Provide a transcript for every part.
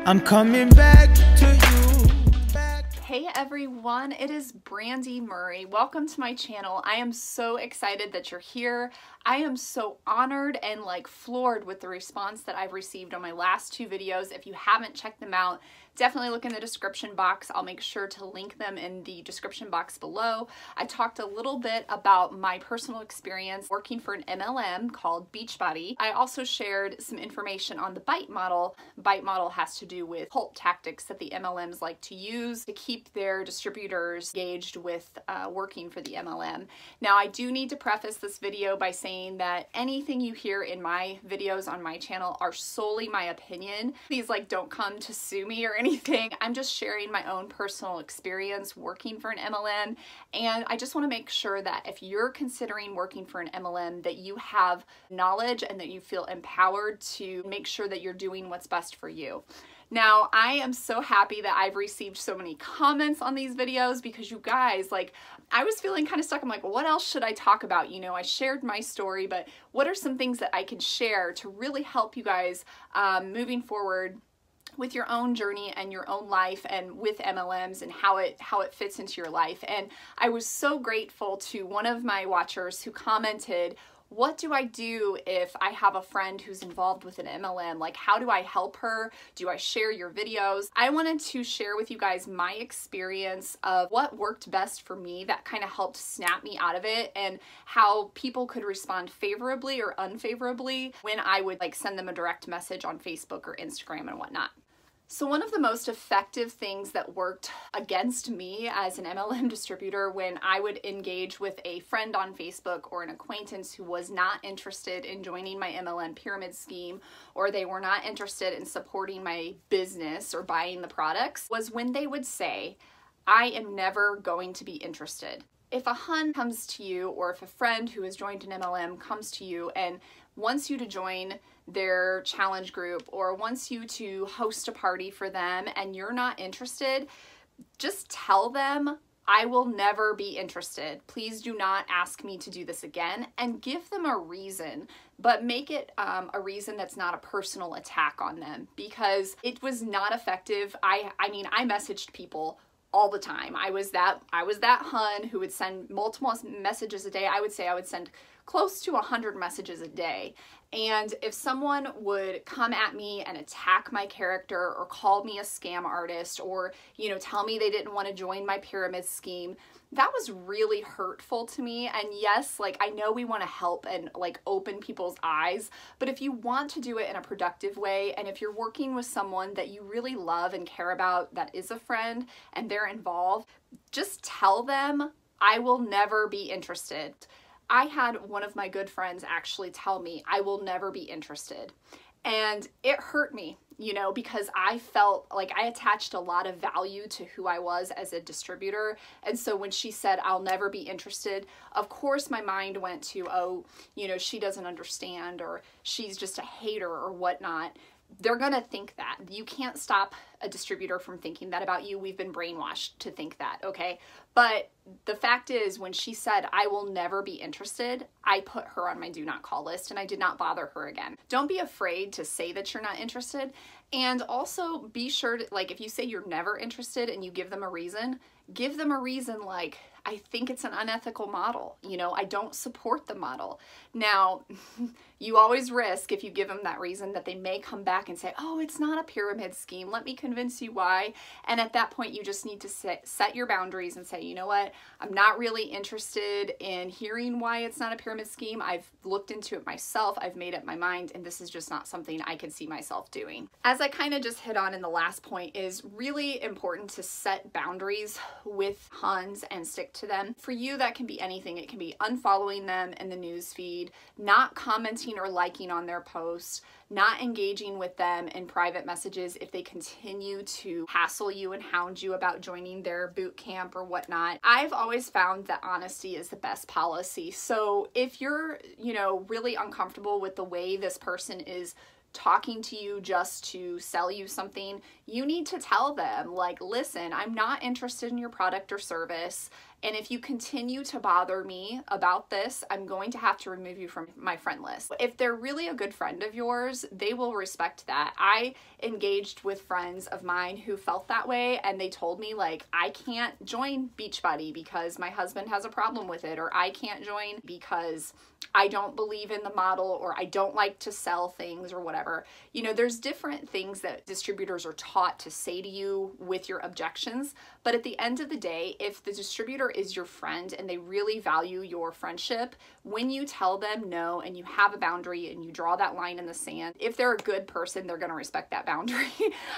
I'm coming back to you. Hey everyone, it is Brandy Murray. Welcome to my channel. I am so excited that you're here. I am so honored and floored with the response that I've received on my last two videos. If you haven't checked them out, definitely look in the description box. I'll make sure to link them in the description box below. I talked a little bit about my personal experience working for an MLM called Beachbody. I also shared some information on the bite model. Bite model has to do with cult tactics that the MLMs like to use to keep their distributors engaged with working for the MLM. Now, I do need to preface this video by saying that anything you hear in my videos on my channel are solely my opinion. Please don't come to sue me or anything. I'm just sharing my own personal experience working for an MLM, and I just want to make sure that if you're considering working for an MLM that you have knowledge and that you feel empowered to make sure that you're doing what's best for you. Now, I am so happy that I've received so many comments on these videos because you guys, I was feeling kind of stuck. I'm like, well, what else should I talk about? You know, I shared my story, but what are some things that I can share to really help you guys moving forward with your own journey and your own life and with MLMs and how it fits into your life? And I was so grateful to one of my watchers who commented, what do I do if I have a friend who's involved with an MLM? How do I help her? Do I share your videos? I wanted to share with you guys my experience of what worked best for me that kind of helped snap me out of it, and how people could respond favorably or unfavorably when I would send them a direct message on Facebook or Instagram and whatnot. So one of the most effective things that worked against me as an MLM distributor when I would engage with a friend on Facebook or an acquaintance who was not interested in joining my MLM pyramid scheme, or they were not interested in supporting my business or buying the products, was when they would say, I am never going to be interested. If a hun comes to you, or if a friend who has joined an MLM comes to you and wants you to join their challenge group or wants you to host a party for them and you're not interested, just tell them, I will never be interested. Please do not ask me to do this again, and give them a reason, but make it a reason that's not a personal attack on them, because it was not effective. I mean, I messaged people all the time. I was that hun who would send multiple messages a day. I would say I would send close to 100 messages a day. And if someone would come at me and attack my character or call me a scam artist, or, tell me they didn't want to join my pyramid scheme, that was really hurtful to me. And yes, I know we want to help and open people's eyes, but if you want to do it in a productive way, and if you're working with someone that you really love and care about, that is a friend, and they're involved, just tell them, I will never be interested. I had one of my good friends actually tell me, I will never be interested. And it hurt me, because I felt like I attached a lot of value to who I was as a distributor. And so when she said, I'll never be interested, of course my mind went to, oh, she doesn't understand, or she's just a hater or whatnot. They're gonna think that. You can't stop a distributor from thinking that about you. We've been brainwashed to think that, okay? But the fact is, when she said, I will never be interested, I put her on my do not call list and I did not bother her again. Don't be afraid to say that you're not interested. And also be sure to, if you say you're never interested and you give them a reason I think it's an unethical model. I don't support the model. Now, you always risk, if you give them that reason, that they may come back and say, oh, it's not a pyramid scheme. Let me convince you why. And at that point, you just need to set your boundaries and say, you know what? I'm not really interested in hearing why it's not a pyramid scheme. I've looked into it myself. I've made up my mind, and this is just not something I could see myself doing. As I kind of just hit on in the last point, is really important to set boundaries with huns and stick to them. For you, that can be anything. It can be unfollowing them in the news feed, not commenting or liking on their posts, not engaging with them in private messages if they continue to hassle you and hound you about joining their boot camp or whatnot. I've always found that honesty is the best policy. So if you're, really uncomfortable with the way this person is talking to you just to sell you something, you need to tell them, listen, I'm not interested in your product or service, And if you continue to bother me about this, I'm going to have to remove you from my friend list. If they're really a good friend of yours, they will respect that. I engaged with friends of mine who felt that way, and they told me, like, I can't join Beachbody because my husband has a problem with it, or I can't join because I don't believe in the model, or I don't like to sell things, or whatever. You know, there's different things that distributors are taught to say to you with your objections, but at the end of the day, if the distributor is your friend and they really value your friendship, when you tell them no and you have a boundary and you draw that line in the sand, if they're a good person, they're going to respect that boundary.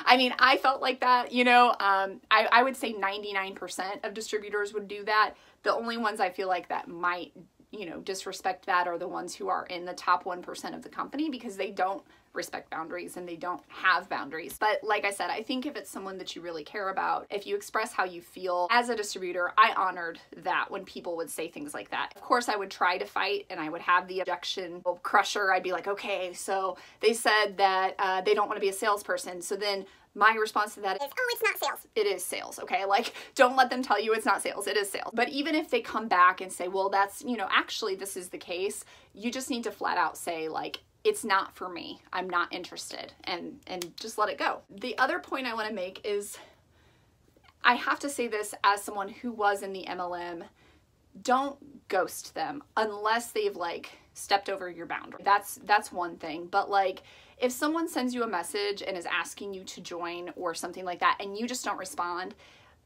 I mean, I felt like that, you know, I would say 99% of distributors would do that. The only ones I feel like that might, you know, disrespect that are the ones who are in the top 1% of the company, because they don't respect boundaries and they don't have boundaries. But like I said, I think if it's someone that you really care about, if you express how you feel as a distributor, I honored that when people would say things like that. Of course, I would try to fight and I would have the objection crusher. I'd be like, okay, so they said that they don't want to be a salesperson. So then my response to that is, oh, it's not sales. It is sales, okay? Like, don't let them tell you it's not sales. It is sales. But even if they come back and say, well, that's, you know, actually this is the case, you just need to flat out say, like, it's not for me. I'm not interested, and just let it go. The other point I want to make is, I have to say this as someone who was in the MLM, don't ghost them unless they've like stepped over your boundary. That's one thing. But like, if someone sends you a message and is asking you to join or something like that, and you just don't respond,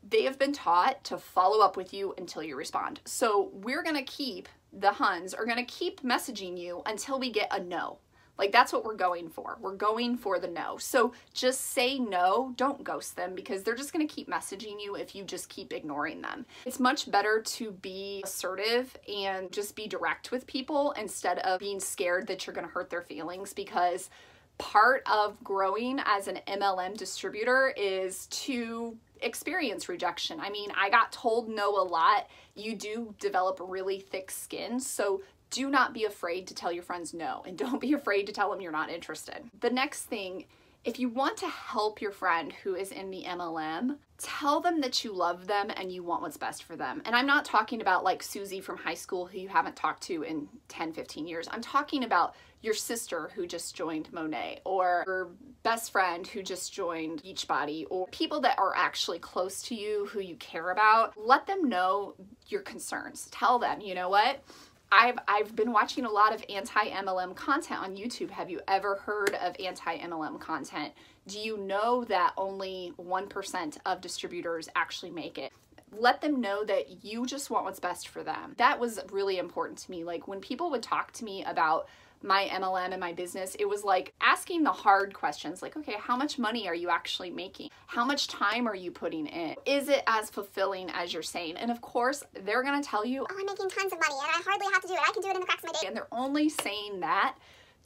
they have been taught to follow up with you until you respond. So we're going to keep, the Huns are going to keep messaging you until we get a no. Like, that's what we're going for. We're going for the no. So just say no, don't ghost them, because they're just going to keep messaging you if you just keep ignoring them. It's much better to be assertive and just be direct with people instead of being scared that you're going to hurt their feelings, because part of growing as an MLM distributor is to experience rejection. I mean, I got told no a lot. You do develop really thick skin, so do not be afraid to tell your friends no, and don't be afraid to tell them you're not interested. The next thing, if you want to help your friend who is in the MLM, tell them that you love them and you want what's best for them. And I'm not talking about like Susie from high school who you haven't talked to in 10, 15 years. I'm talking about your sister who just joined Monet, or your best friend who just joined Beachbody, or people that are actually close to you who you care about. Let them know your concerns. Tell them, you know what? I've been watching a lot of anti-MLM content on YouTube. Have you ever heard of anti-MLM content? Do you know that only 1% of distributors actually make it? Let them know that you just want what's best for them. That was really important to me. Like, when people would talk to me about my MLM and my business, it was like asking the hard questions, like, okay, how much money are you actually making? How much time are you putting in? Is it as fulfilling as you're saying? And of course, they're gonna tell you, oh, I'm making tons of money and I hardly have to do it. I can do it in the cracks of my day. And they're only saying that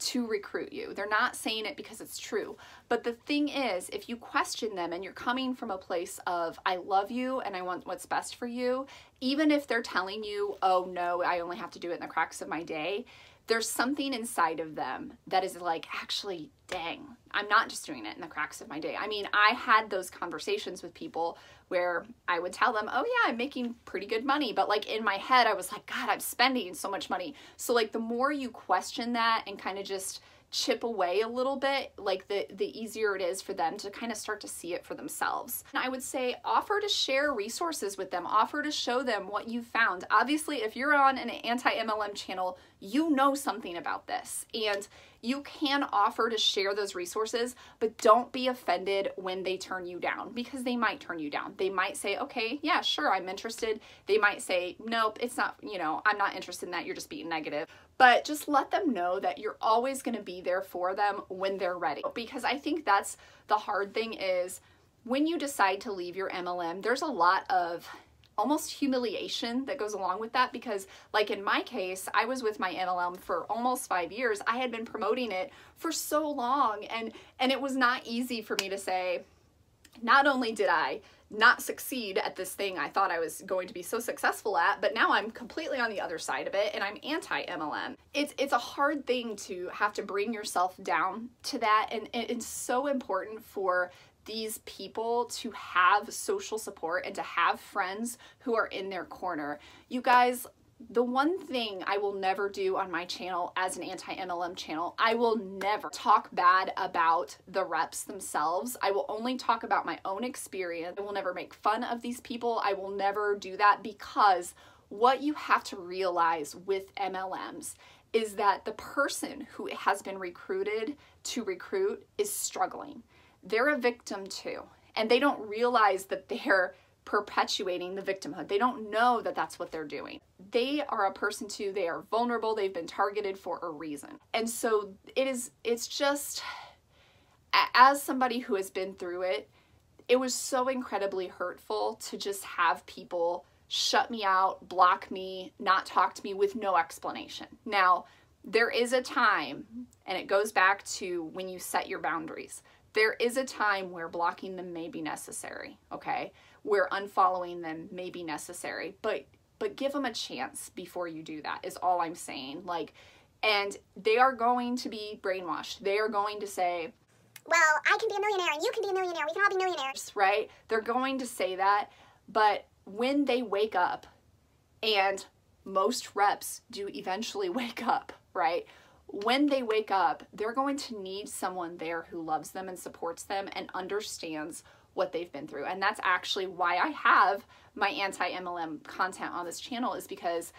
to recruit you. They're not saying it because it's true. But the thing is, if you question them and you're coming from a place of, I love you and I want what's best for you, even if they're telling you, oh no, I only have to do it in the cracks of my day, there's something inside of them that is like, actually, dang, I'm not just doing it in the cracks of my day. I mean, I had those conversations with people where I would tell them, oh yeah, I'm making pretty good money. But like in my head, I was like, God, I'm spending so much money. So like the more you question that and kind of just chip away a little bit, like the easier it is for them to kind of start to see it for themselves. And I would say offer to share resources with them, offer to show them what you found. Obviously, if you're on an anti-MLM channel, you know something about this, and you can offer to share those resources, but don't be offended when they turn you down, because they might turn you down. They might say, okay, yeah, sure, I'm interested. They might say, nope, it's not, you know, I'm not interested in that. You're just being negative. But just let them know that you're always going to be there for them when they're ready. Because I think that's the hard thing, is when you decide to leave your MLM, there's a lot of almost humiliation that goes along with that, because like in my case, I was with my MLM for almost 5 years. I had been promoting it for so long, and it was not easy for me to say, not only did I not succeed at this thing I thought I was going to be so successful at, but now I'm completely on the other side of it and I'm anti-MLM. It's a hard thing to have to bring yourself down to that, and it's so important for these people to have social support and to have friends who are in their corner. You guys, the one thing I will never do on my channel as an anti-MLM channel, I will never talk bad about the reps themselves. I will only talk about my own experience. I will never make fun of these people. I will never do that, because what you have to realize with MLMs is that the person who has been recruited to recruit is struggling. They're a victim too, and they don't realize that they're perpetuating the victimhood. They don't know that that's what they're doing. They are a person too. They are vulnerable. They've been targeted for a reason. And so it's just, as somebody who has been through it, it was so incredibly hurtful to just have people shut me out, block me, not talk to me with no explanation. Now, there is a time, and it goes back to when you set your boundaries. There is a time where blocking them may be necessary, okay? Where unfollowing them may be necessary, but give them a chance before you do that, is all I'm saying. Like, and they are going to be brainwashed. They are going to say, well, I can be a millionaire and you can be a millionaire. We can all be millionaires. Right? They're going to say that, but when they wake up, and most reps do eventually wake up, right? When they wake up, they're going to need someone there who loves them and supports them and understands what they've been through. And that's actually why I have my anti-MLM content on this channel, is because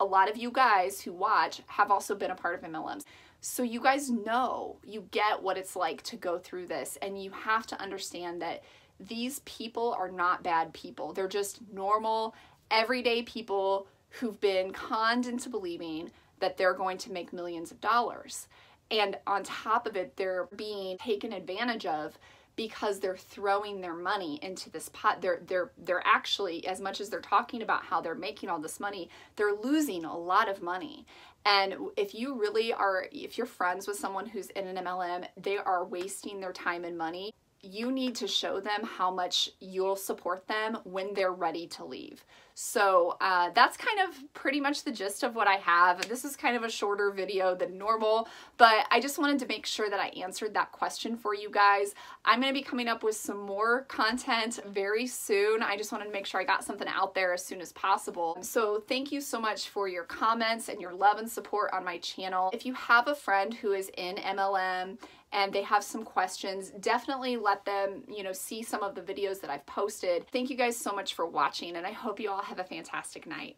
a lot of you guys who watch have also been a part of MLMs. So you guys know, you get what it's like to go through this, and you have to understand that these people are not bad people. They're just normal, everyday people who've been conned into believing that they're going to make millions of dollars. And on top of it, they're being taken advantage of because they're throwing their money into this pot. They're actually, as much as they're talking about how they're making all this money, they're losing a lot of money. And if you really are, if you're friends with someone who's in an MLM, they are wasting their time and money. You need to show them how much you'll support them when they're ready to leave. So that's kind of pretty much the gist of what I have. This is kind of a shorter video than normal, but I just wanted to make sure that I answered that question for you guys. I'm going to be coming up with some more content very soon. I just wanted to make sure I got something out there as soon as possible. So thank you so much for your comments and your love and support on my channel. If you have a friend who is in MLM and they have some questions, definitely let them, see some of the videos that I've posted. Thank you guys so much for watching, and I hope you all have a fantastic night.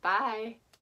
Bye.